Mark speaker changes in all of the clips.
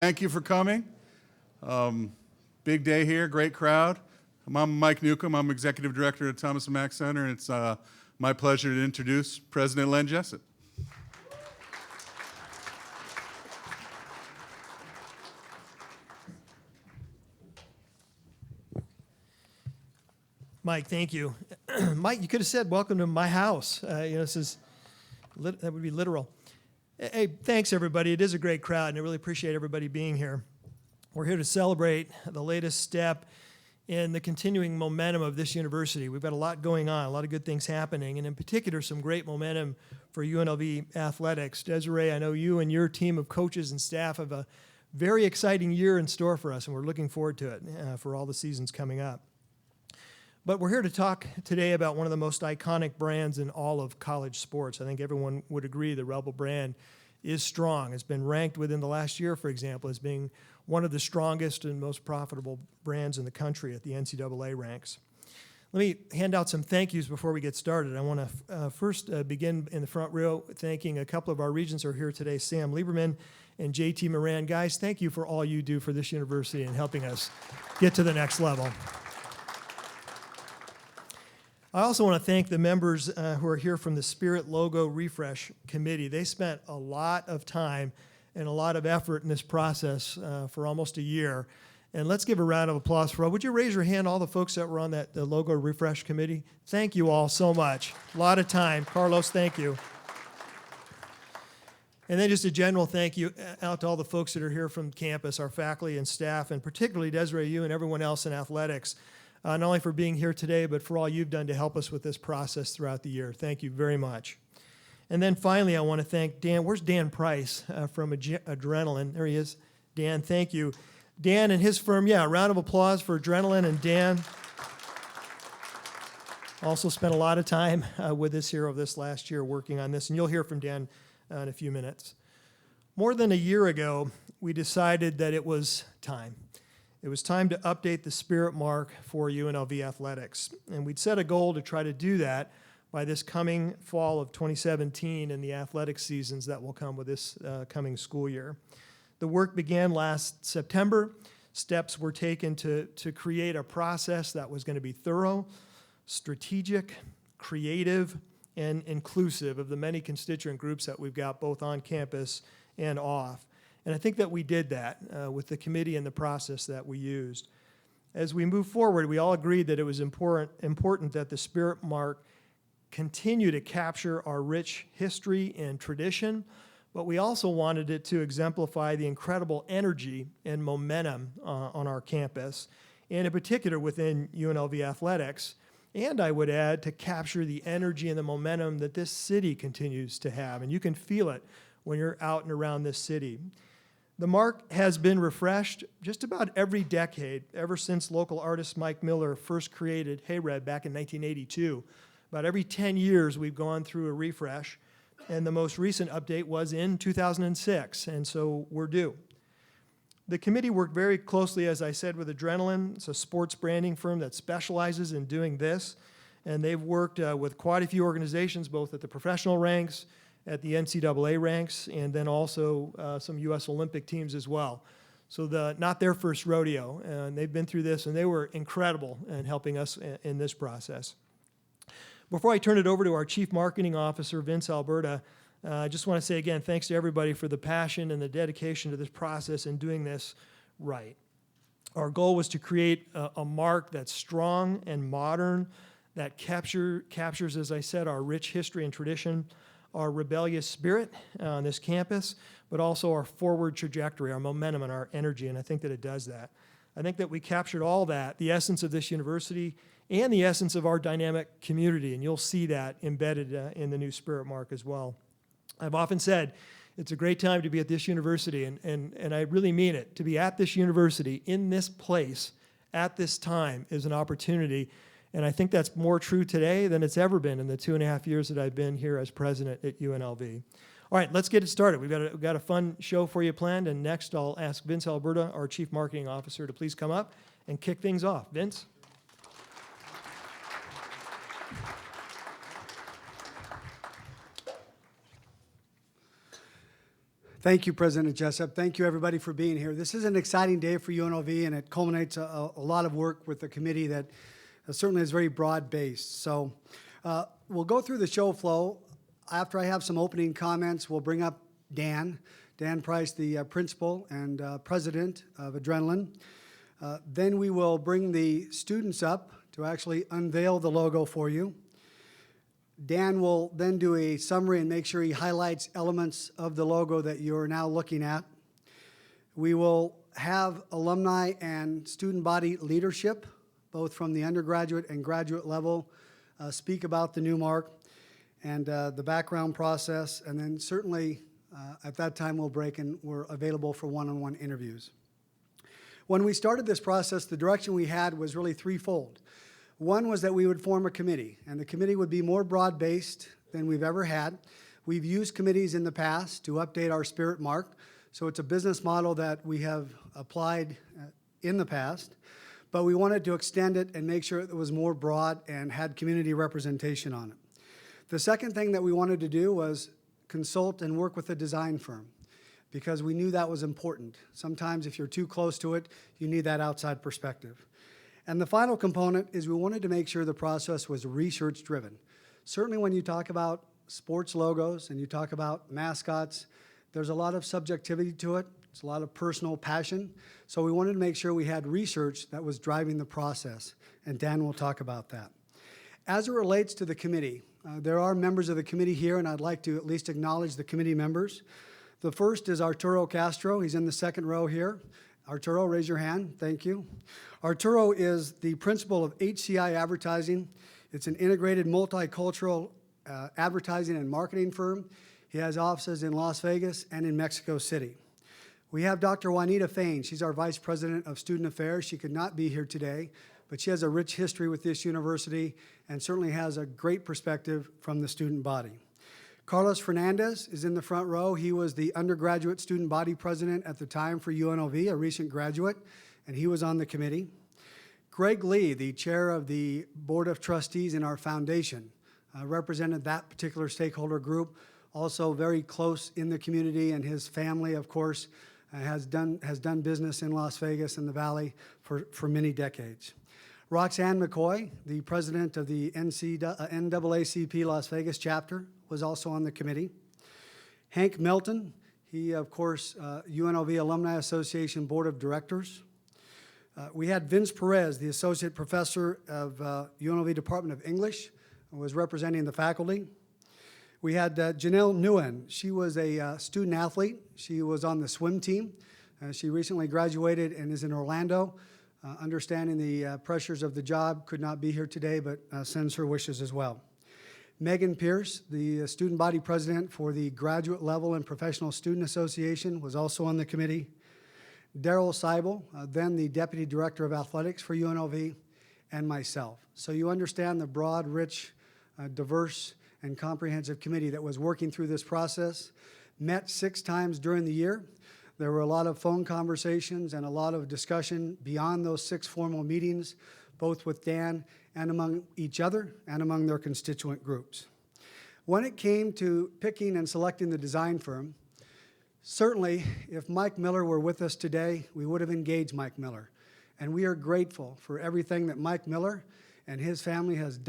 Speaker 1: Thank you for coming. Big day here, great crowd. I'm Mike Newcomb. I'm Executive Director at Thomas & Mack Center, and it's my pleasure to introduce President Len Jessup.
Speaker 2: Mike, thank you. Mike, you could have said, welcome to my house. That would be literal. Hey, thanks, everybody. It is a great crowd, and I really appreciate everybody being here. We're here to celebrate the latest step in the continuing momentum of this university. We've got a lot going on, a lot of good things happening, and in particular, some great momentum for UNLV athletics. Desiree, I know you and your team of coaches and staff have a very exciting year in store for us, and we're looking forward to it for all the seasons coming up. But we're here to talk today about one of the most iconic brands in all of college sports. I think everyone would agree the Rebel brand is strong. It's been ranked within the last year, for example, as being one of the strongest and most profitable brands in the country at the NCAA ranks. Let me hand out some thank yous before we get started. I want to first begin in the front row thanking a couple of our regents who are here today, Sam Lieberman and JT Moran. Guys, thank you for all you do for this university and helping us get to the next level. I also want to thank the members who are here from the Spirit Logo Refresh Committee. They spent a lot of time and a lot of effort in this process for almost a year. And let's give a round of applause for all. Would you raise your hand, all the folks that were on the Logo Refresh Committee? Thank you all so much. A lot of time. Carlos, thank you. And then just a general thank you out to all the folks that are here from campus, our faculty and staff, and particularly Desiree, you and everyone else in athletics. Not only for being here today, but for all you've done to help us with this process throughout the year. Thank you very much. And then finally, I want to thank Dan. Where's Dan Price from Adrenaline? There he is. Dan, thank you. Dan and his firm, a round of applause for Adrenaline and Dan. Also spent a lot of time with us here over this last year working on this, and you'll hear from Dan in a few minutes. More than a year ago, we decided that it was time. It was time to update the Spirit Mark for UNLV athletics. And we'd set a goal to try to do that by this coming fall of 2017 and the athletic seasons that will come with this coming school year. The work began last September. Steps were taken to create a process that was going to be thorough, strategic, creative, and inclusive of the many constituent groups that we've got both on campus and off. And I think that we did that with the committee and the process that we used. As we move forward, we all agreed that it was important that the Spirit Mark continue to capture our rich history and tradition, but we also wanted it to exemplify the incredible energy and momentum on our campus, and in particular within UNLV athletics. And I would add, to capture the energy and the momentum that this city continues to have. And you can feel it when you're out and around this city. The mark has been refreshed just about every decade, ever since local artist Mike Miller first created Hey Red back in 1982. About every 10 years, we've gone through a refresh, and the most recent update was in 2006, and so we're due. The committee worked very closely, as I said, with Adrenaline. It's a sports branding firm that specializes in doing this, and they've worked with quite a few organizations, both at the professional ranks, at the NCAA ranks, and then also some U.S. Olympic teams as well. So not their first rodeo, and they've been through this, and they were incredible in helping us in this process. Before I turn it over to our Chief Marketing Officer, Vince Alberta, I just want to say again, thanks to everybody for the passion and the dedication to this process and doing this right. Our goal was to create a mark that's strong and modern, that captures, as I said, our rich history and tradition, our rebellious spirit on this campus, but also our forward trajectory, our momentum and our energy, and I think that it does that. I think that we captured all that, the essence of this university and the essence of our dynamic community, and you'll see that embedded in the new Spirit Mark as well. I've often said it's a great time to be at this university, and I really mean it. To be at this university, in this place, at this time, is an opportunity. And I think that's more true today than it's ever been in the 2.5 years that I've been here as president at UNLV. All right, let's get it started. We've got a fun show for you planned, and next I'll ask Vince Alberta, our Chief Marketing Officer, to please come up and kick things off. Vince?
Speaker 3: Thank you, President Jessup. Thank you, everybody, for being here. This is an exciting day for UNLV, and it culminates a lot of work with the committee that certainly is very broad-based. So we'll go through the show flow. After I have some opening comments, we'll bring up Dan Price, the principal and president of Adrenaline. Then we will bring the students up to actually unveil the logo for you. Dan will then do a summary and make sure he highlights elements of the logo that you're now looking at. We will have alumni and student body leadership, both from the undergraduate and graduate level, speak about the new mark and the background process. And then certainly at that time we'll break and we're available for one-on-one interviews. When we started this process, the direction we had was really threefold. One was that we would form a committee, and the committee would be more broad-based than we've ever had. We've used committees in the past to update our spirit mark, so it's a business model that we have applied in the past, but we wanted to extend it and make sure it was more broad and had community representation on it. The second thing that we wanted to do was consult and work with a design firm, because we knew that was important. Sometimes if you're too close to it, you need that outside perspective. And the final component is we wanted to make sure the process was research-driven. Certainly when you talk about sports logos and you talk about mascots, there's a lot of subjectivity to it. It's a lot of personal passion. So we wanted to make sure we had research that was driving the process, and Dan will talk about that. As it relates to the committee, there are members of the committee here, and I'd like to at least acknowledge the committee members. The first is Arturo Castro. He's in the second row here. Arturo, raise your hand. Thank you. Arturo is the principal of HCI Advertising. It's an integrated multicultural advertising and marketing firm. He has offices in Las Vegas and in Mexico City. We have Dr. Juanita Fain. She's our Vice President of Student Affairs. She could not be here today, but she has a rich history with this university and certainly has a great perspective from the student body. Carlos Fernandez is in the front row. He was the undergraduate student body president at the time for UNLV, a recent graduate, and he was on the committee. Greg Lee, the chair of the Board of Trustees in our foundation, represented that particular stakeholder group, also very close in the community, and his family, of course, has done business in Las Vegas and the Valley for many decades. Roxanne McCoy, the president of the NAACP Las Vegas chapter, was also on the committee. Hank Melton, he, of course, UNLV Alumni Association Board of Directors. We had Vince Perez, the associate professor of UNLV Department of English, who was representing the faculty. We had Janelle Nguyen. She was a student athlete. She was on the swim team. She recently graduated and is in Orlando. Understanding the pressures of the job, could not be here today, but sends her wishes as well. Megan Pierce, the student body president for the Graduate Level and Professional Student Association, was also on the committee. Daryl Seibel, then the deputy director of athletics for UNLV, and myself. So you understand the broad, rich, diverse, and comprehensive committee that was working through this process. Met 6 times during the year. There were a lot of phone conversations and a lot of discussion beyond those 6 formal meetings, both with Dan and among each other and among their constituent groups. When it came to picking and selecting the design firm, certainly if Mike Miller were with us today, we would have engaged Mike Miller. And we are grateful for everything that Mike Miller and his family have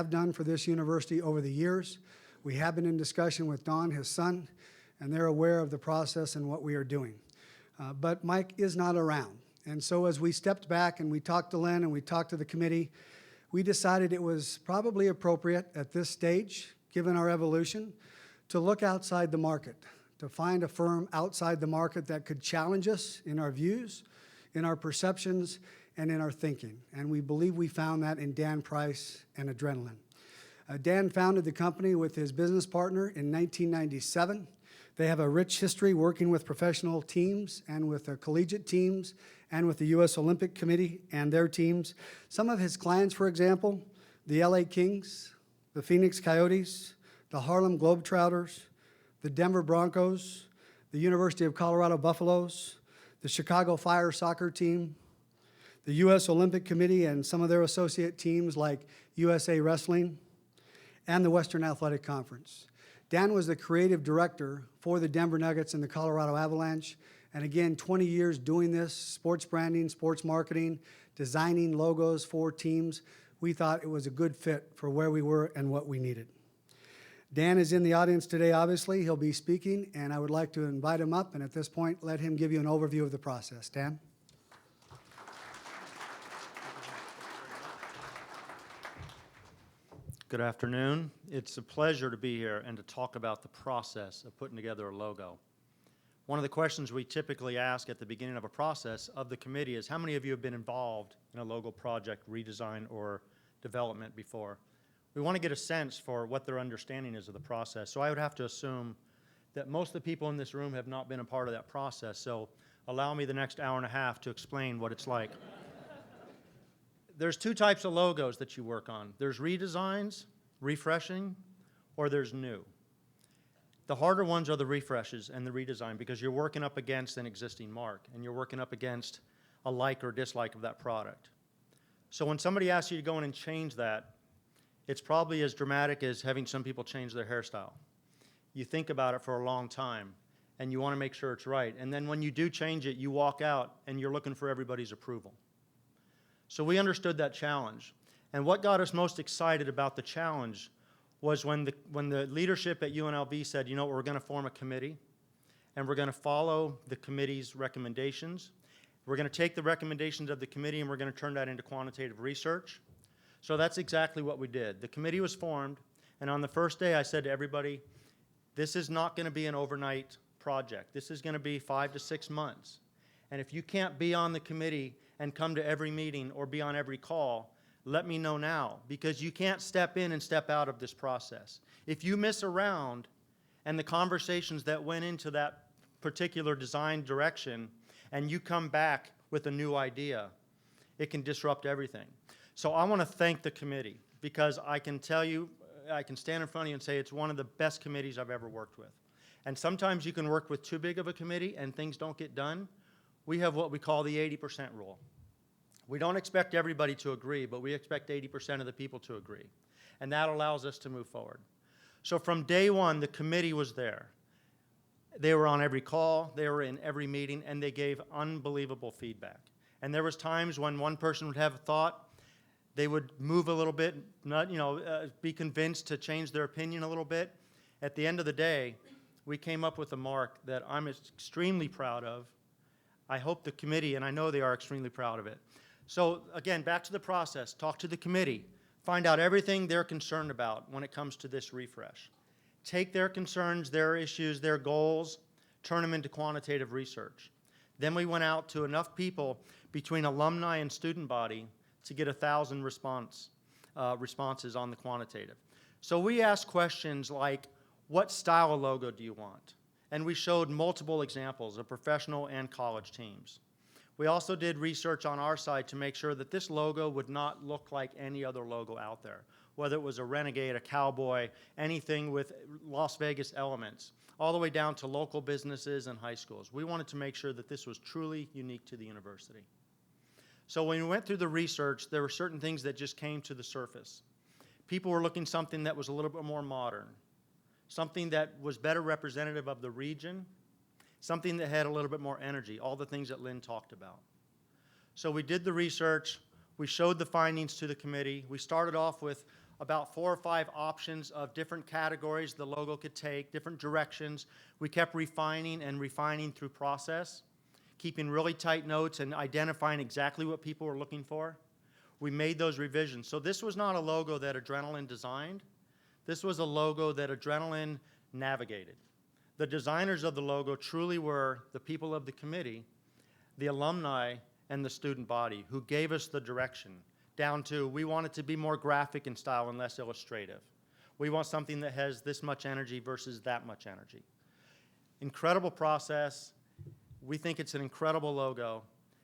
Speaker 3: done for this university over the years. We have been in discussion with Don, his son, and they're aware of the process and what we are doing. But Mike is not around. And so as we stepped back and we talked to Lynn and we talked to the committee, we decided it was probably appropriate at this stage, given our evolution, to look outside the market, to find a firm outside the market that could challenge us in our views, in our perceptions, and in our thinking. And we believe we found that in Dan Price and Adrenaline. Dan founded the company with his business partner in 1997. They have a rich history working with professional teams and with collegiate teams and with the U.S. Olympic Committee and their teams. Some of his clients, for example, the LA Kings, the Phoenix Coyotes, the Harlem Globetrotters, the Denver Broncos, the University of Colorado Buffaloes, the Chicago Fire soccer team, the U.S. Olympic Committee and some of their associate teams like USA Wrestling, and the Western Athletic Conference. Dan was the creative director for the Denver Nuggets and the Colorado Avalanche. And again, 20 years doing this, sports branding, sports marketing, designing logos for teams. We thought it was a good fit for where we were and what we needed. Dan is in the audience today, obviously. He'll be speaking, and I would like to invite him up, and at this point, let him give you an overview of the process. Dan?
Speaker 4: Good afternoon. It's a pleasure to be here and to talk about the process of putting together a logo. One of the questions we typically ask at the beginning of a process of the committee is, how many of you have been involved in a logo project, redesign, or development before? We want to get a sense for what their understanding is of the process. So I would have to assume that most of the people in this room have not been a part of that process. So allow me the next hour and a half to explain what it's like. There's two types of logos that you work on. There's redesigns, refreshing, or there's new. The harder ones are the refreshes and the redesign because you're working up against an existing mark and you're working up against a like or dislike of that product. So when somebody asks you to go in and change that, it's probably as dramatic as having some people change their hairstyle. You think about it for a long time, and you want to make sure it's right. And then when you do change it, you walk out, and you're looking for everybody's approval. So we understood that challenge. And what got us most excited about the challenge was when the leadership at UNLV said, you know, we're going to form a committee, and we're going to follow the committee's recommendations. We're going to take the recommendations of the committee, and we're going to turn that into quantitative research. So that's exactly what we did. The committee was formed, and on the first day I said to everybody, this is not going to be an overnight project. This is going to be 5 to 6 months. And if you can't be on the committee and come to every meeting or be on every call, let me know now, because you can't step in and step out of this process. If you miss a round and the conversations that went into that particular design direction and you come back with a new idea, it can disrupt everything. So I want to thank the committee because I can tell you, I can stand in front of you and say it's one of the best committees I've ever worked with. And sometimes you can work with too big of a committee and things don't get done. We have what we call the 80% rule. We don't expect everybody to agree, but we expect 80% of the people to agree. And that allows us to move forward. So from day one, the committee was there. They were on every call, they were in every meeting, and they gave unbelievable feedback. And there was times when one person would have a thought, they would move a little bit, be convinced to change their opinion a little bit. At the end of the day, we came up with a mark that I'm extremely proud of. I hope the committee, and I know they are extremely proud of it. So again, back to the process. Talk to the committee. Find out everything they're concerned about when it comes to this refresh. Take their concerns, their issues, their goals, turn them into quantitative research. Then we went out to enough people between alumni and student body to get 1,000 responses on the quantitative. So we asked questions like, what style of logo do you want? And we showed multiple examples of professional and college teams. We also did research on our side to make sure that this logo would not look like any other logo out there, whether it was a Renegade, a Cowboy, anything with Las Vegas elements, all the way down to local businesses and high schools. We wanted to make sure that this was truly unique to the university. So when we went through the research, there were certain things that just came to the surface. People were looking something that was a little bit more modern, something that was better representative of the region, something that had a little bit more energy, all the things that Lynn talked about. So we did the research, we showed the findings to the committee, we started off with about 4 or 5 options of different categories the logo could take, different directions. We kept refining and refining through process, keeping really tight notes and identifying exactly what people were looking for. We made those revisions. So this was not a logo that Adrenaline designed. This was a logo that Adrenaline navigated. The designers of the logo truly were the people of the committee, the alumni, and the student body who gave us the direction down to we want it to be more graphic in style and less illustrative. We want something that has this much energy versus that much energy. Incredible process. We think it's an incredible logo,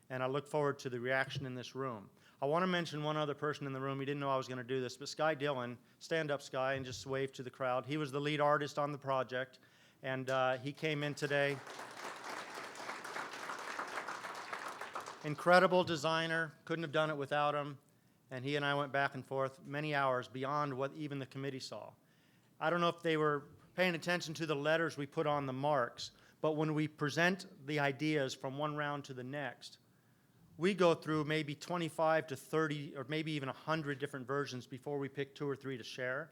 Speaker 4: and I look forward to the reaction in this room. I want to mention one other person in the room. He didn't know I was going to do this, but Sky Dillon, stand up, Sky, and just wave to the crowd. He was the lead artist on the project, and he came in today. Incredible designer, couldn't have done it without him, and he and I went back and forth many hours beyond what even the committee saw. I don't know if they were paying attention to the letters we put on the marks, but when we present the ideas from one round to the next, we go through maybe 25 to 30 or maybe even 100 different versions before we pick 2 or 3 to share.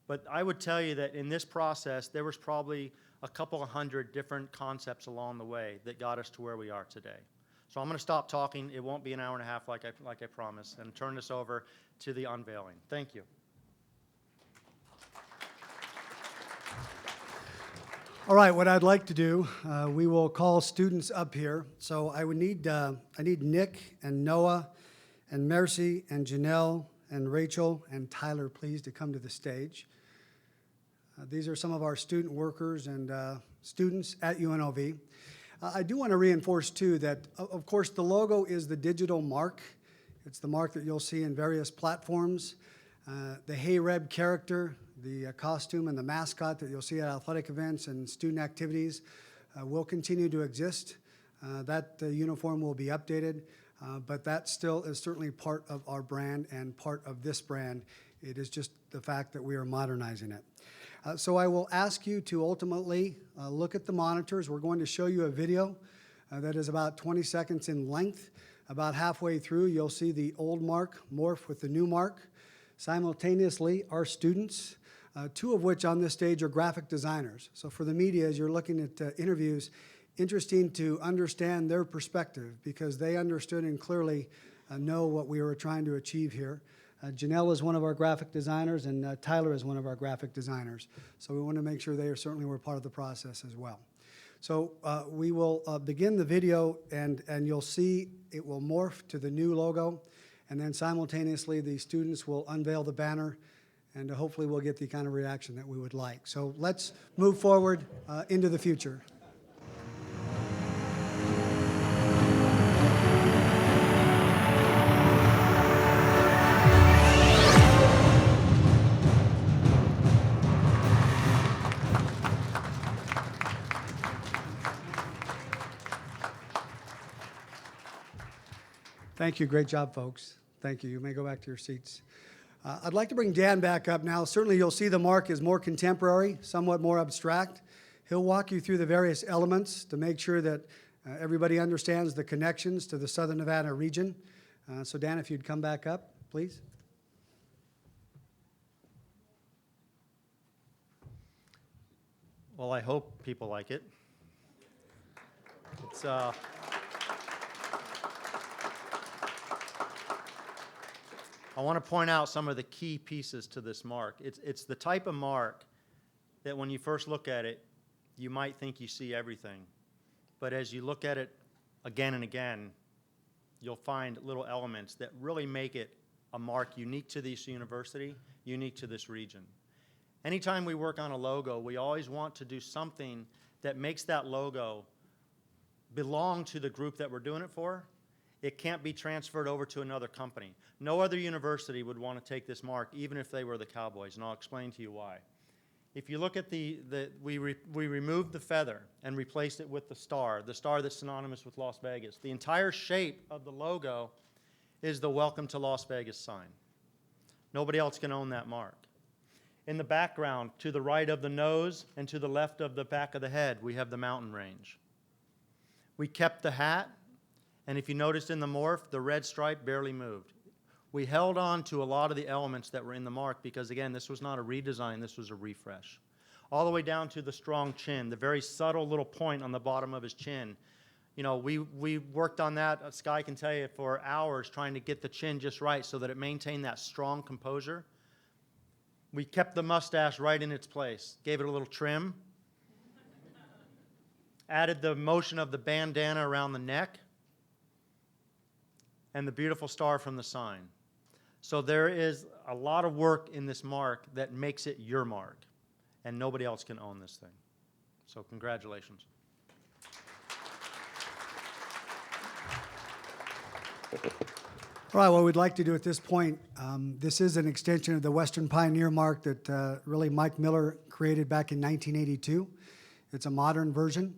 Speaker 4: But I would tell you that in this process, there was probably a couple of hundred different concepts along the way that got us to where we are today. So I'm going to stop talking. It won't be an hour and a half like I promised, and turn this over to the unveiling. Thank you.
Speaker 3: All right, what I'd like to do, we will call students up here. So I need Nick and Noah and Mercy and Janelle and Rachel and Tyler, please, to come to the stage. These are some of our student workers and students at UNLV. I do want to reinforce, too, that, of course, the logo is the digital mark. It's the mark that you'll see in various platforms. The Hey Reb character, the costume and the mascot that you'll see at athletic events and student activities will continue to exist. That uniform will be updated, but that still is certainly part of our brand and part of this brand. It is just the fact that we are modernizing it. So I will ask you to ultimately look at the monitors. We're going to show you a video that is about 20 seconds in length. About halfway through, you'll see the old mark morph with the new mark. Simultaneously, our students, 2 of which on this stage are graphic designers. So for the media, as you're looking at interviews, interesting to understand their perspective because they understood and clearly know what we were trying to achieve here. Janelle is one of our graphic designers, and Tyler is one of our graphic designers. So we want to make sure they certainly were part of the process as well. So we will begin the video, and you'll see it will morph to the new logo, and then simultaneously the students will unveil the banner, and hopefully we'll get the kind of reaction that we would like. So let's move forward into the future. Thank you. Great job, folks. Thank you. You may go back to your seats. I'd like to bring Dan back up now. Certainly, you'll see the mark is more contemporary, somewhat more abstract. He'll walk you through the various elements to make sure that everybody understands the connections to the Southern Nevada region. So, Dan, if you'd come back up, please.
Speaker 4: Well, I hope people like it. It's I want to point out some of the key pieces to this mark. It's the type of mark that when you first look at it, you might think you see everything. But as you look at it again and again, you'll find little elements that really make it a mark unique to this university, unique to this region. Anytime we work on a logo, we always want to do something that makes that logo belong to the group that we're doing it for. It can't be transferred over to another company. No other university would want to take this mark, even if they were the Cowboys, and I'll explain to you why. If you look at we removed the feather and replaced it with the star that's synonymous with Las Vegas. The entire shape of the logo is the Welcome to Las Vegas sign. Nobody else can own that mark. In the background, to the right of the nose and to the left of the back of the head, we have the mountain range. We kept the hat, and if you noticed in the morph, the red stripe barely moved. We held on to a lot of the elements that were in the mark because, again, this was not a redesign, this was a refresh. All the way down to the strong chin, the very subtle little point on the bottom of his chin. You know, we worked on that, Sky can tell you, for hours trying to get the chin just right so that it maintained that strong composure. We kept the mustache right in its place, gave it a little trim, added the motion of the bandana around the neck, and the beautiful star from the sign. So there is a lot of work in this mark that makes it your mark, and nobody else can own this thing. So congratulations.
Speaker 3: All right, what we'd like to do at this point, this is an extension of the Western Pioneer mark that really Mike Miller created back in 1982. It's a modern version.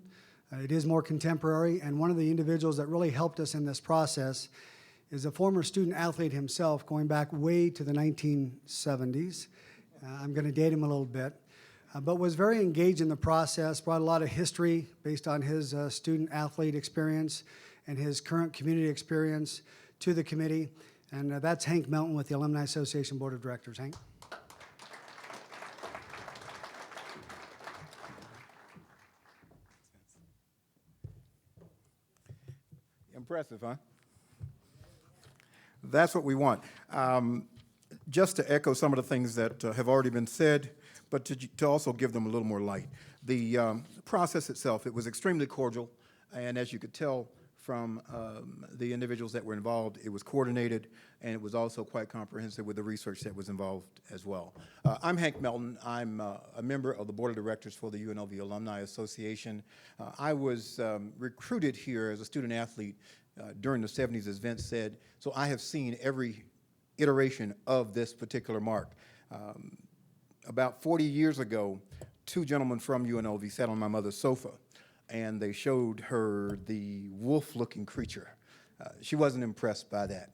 Speaker 3: It is more contemporary, and one of the individuals that really helped us in this process is a former student athlete himself, going back way to the 1970s. I'm going to date him a little bit. but was very engaged in the process, brought a lot of history based on his student-athlete experience and his current community experience to the committee. And that's Hank Melton with the Alumni Association Board of Directors. Hank?
Speaker 5: Impressive, huh? That's what we want. Just to echo some of the things that have already been said, but to also give them a little more light. The process itself, it was extremely cordial, and as you could tell from the individuals that were involved, it was coordinated, and it was also quite comprehensive with the research that was involved as well. I'm Hank Melton. I'm a member of the Board of Directors for the UNLV Alumni Association. I was recruited here as a student athlete during the 70s, as Vince said, so I have seen every iteration of this particular mark. About 40 years ago, two gentlemen from UNLV sat on my mother's sofa, and they showed her the wolf-looking creature. She wasn't impressed by that,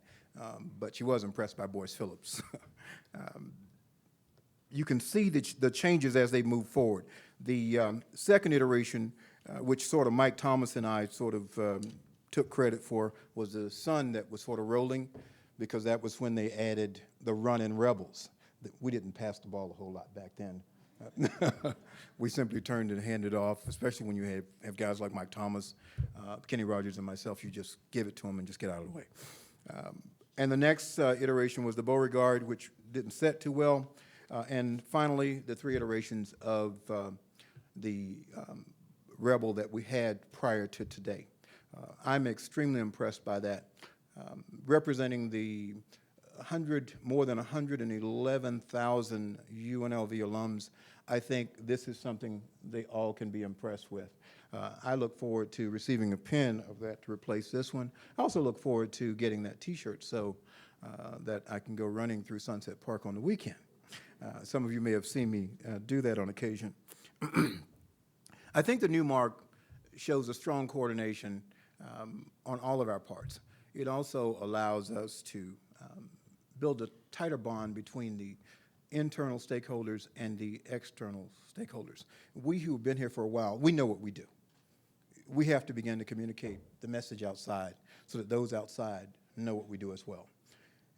Speaker 5: but she was impressed by Boyce Phillips. You can see the changes as they move forward. The second iteration, which sort of Mike Thomas and I sort of took credit for, was the sun that was sort of rolling, because that was when they added the running rebels. We didn't pass the ball a whole lot back then. We simply turned and handed off, especially when you have guys like Mike Thomas, Kenny Rogers, and myself. You just give it to them and just get out of the way. And the next iteration was the Beauregard, which didn't set too well. And finally, the three iterations of the Rebel that we had prior to today. I'm extremely impressed by that. Representing the more than 111,000 UNLV alums, I think this is something they all can be impressed with. I look forward to receiving a pin of that to replace this one. I also look forward to getting that T-shirt so that I can go running through Sunset Park on the weekend. Some of you may have seen me do that on occasion. I think the new mark shows a strong coordination on all of our parts. It also allows us to build a tighter bond between the internal stakeholders and the external stakeholders. We who have been here for a while, we know what we do. We have to begin to communicate the message outside so that those outside know what we do as well.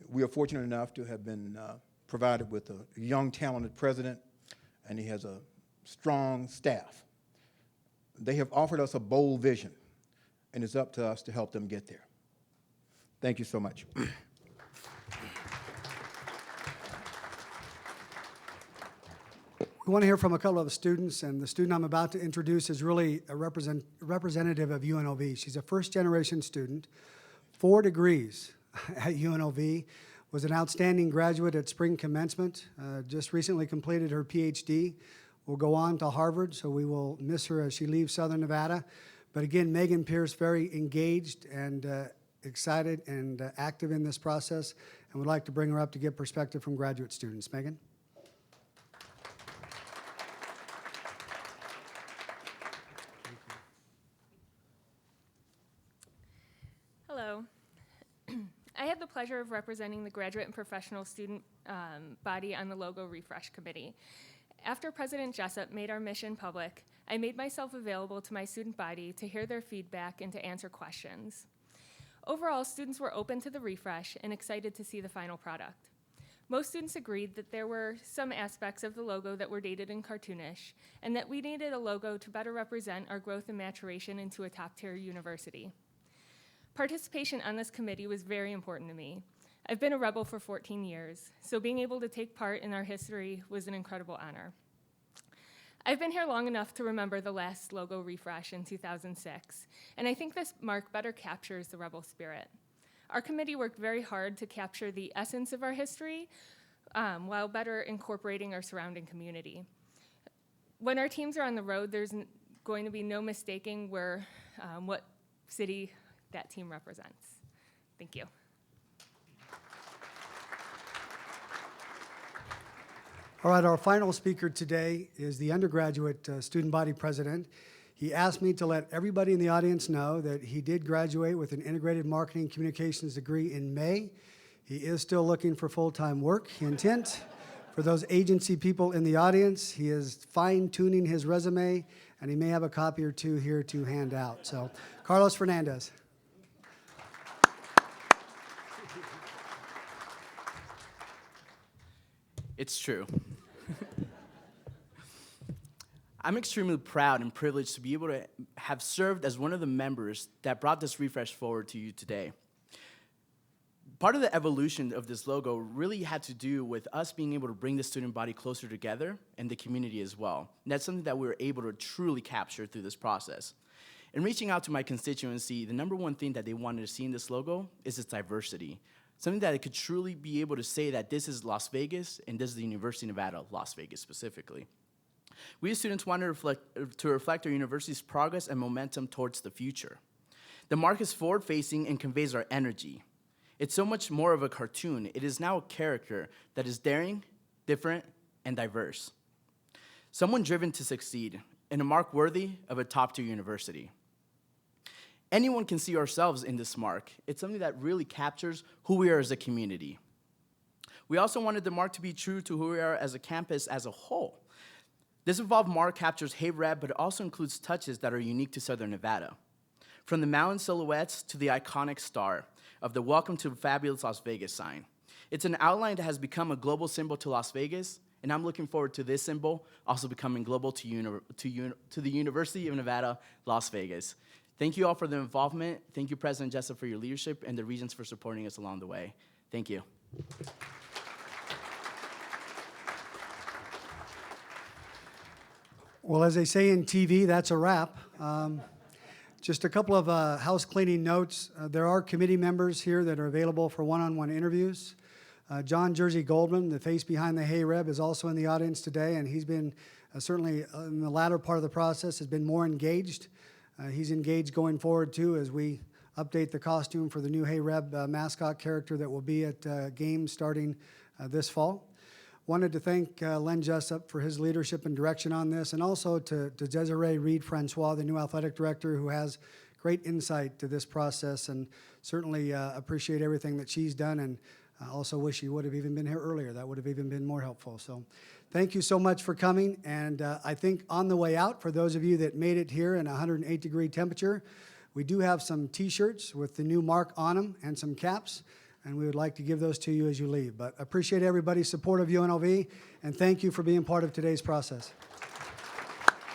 Speaker 5: We are fortunate enough to have been provided with a young, talented president, and he has a strong staff. They have offered us a bold vision, and it's up to us to help them get there. Thank you so much.
Speaker 3: We want to hear from a couple of the students, and the student I'm about to introduce is really a representative of UNLV. She's a first-generation student, 4 degrees at UNLV, was an outstanding graduate at spring commencement, just recently completed her PhD, will go on to Harvard, so we will miss her as she leaves Southern Nevada. But again, Megan Pierce, very engaged and excited and active in this process, and would like to bring her up to give perspective from graduate students. Megan?
Speaker 6: Hello. I have the pleasure of representing the graduate and professional student body on the Logo Refresh Committee. After President Jessup made our mission public, I made myself available to my student body to hear their feedback and to answer questions. Overall, students were open to the refresh and excited to see the final product. Most students agreed that there were some aspects of the logo that were dated and cartoonish, and that we needed a logo to better represent our growth and maturation into a top-tier university. Participation on this committee was very important to me. I've been a Rebel for 14 years, so being able to take part in our history was an incredible honor. I've been here long enough to remember the last logo refresh in 2006, and I think this mark better captures the Rebel spirit. Our committee worked very hard to capture the essence of our history while better incorporating our surrounding community. When our teams are on the road, there's going to be no mistaking what city that team represents. Thank you.
Speaker 3: All right, our final speaker today is the undergraduate student body president. He asked me to let everybody in the audience know that he did graduate with an integrated marketing communications degree in May. He is still looking for full-time work. He intends For those agency people in the audience, he is fine-tuning his resume, and he may have a copy or two here to hand out. So, Carlos Fernandez.
Speaker 7: It's true. I'm extremely proud and privileged to be able to have served as one of the members that brought this refresh forward to you today. Part of the evolution of this logo really had to do with us being able to bring the student body closer together and the community as well. And that's something that we were able to truly capture through this process. In reaching out to my constituency, the number one thing that they wanted to see in this logo is its diversity. Something that it could truly be able to say that this is Las Vegas and this is the University of Nevada, Las Vegas specifically. We as students wanted to reflect our university's progress and momentum towards the future. The mark is forward-facing and conveys our energy. It's so much more of a cartoon. It is now a character that is daring, different, and diverse. Someone driven to succeed, and a mark worthy of a top-tier university. Anyone can see ourselves in this mark. It's something that really captures who we are as a community. We also wanted the mark to be true to who we are as a campus as a whole. This evolved mark captures HeyRep, but it also includes touches that are unique to Southern Nevada. From the mountain silhouettes to the iconic star of the Welcome to Fabulous Las Vegas sign. It's an outline that has become a global symbol to Las Vegas, and I'm looking forward to this symbol also becoming global to the University of Nevada, Las Vegas. Thank you all for the involvement. Thank you, President Jessup, for your leadership and the Regents for supporting us along the way. Thank you.
Speaker 3: Well, as they say in TV, that's a wrap. Just a couple of house cleaning notes. There are committee members here that are available for one-on-one interviews. John Jersey Goldman, the face behind the HeyRep, is also in the audience today, and he's been certainly in the latter part of the process has been more engaged. He's engaged going forward too as we update the costume for the new HeyRep mascot character that will be at games starting this fall. Wanted to thank Len Jessup for his leadership and direction on this, and also to Desiree Reed-Francois, the new athletic director, who has great insight to this process, and certainly appreciate everything that she's done, and also wish she would have even been here earlier. That would have even been more helpful. So thank you so much for coming, and I think on the way out, for those of you that made it here in 108-degree temperature, we do have some T-shirts with the new mark on them and some caps, and we would like to give those to you as you leave. But appreciate everybody's support of UNLV, and thank you for being part of today's process.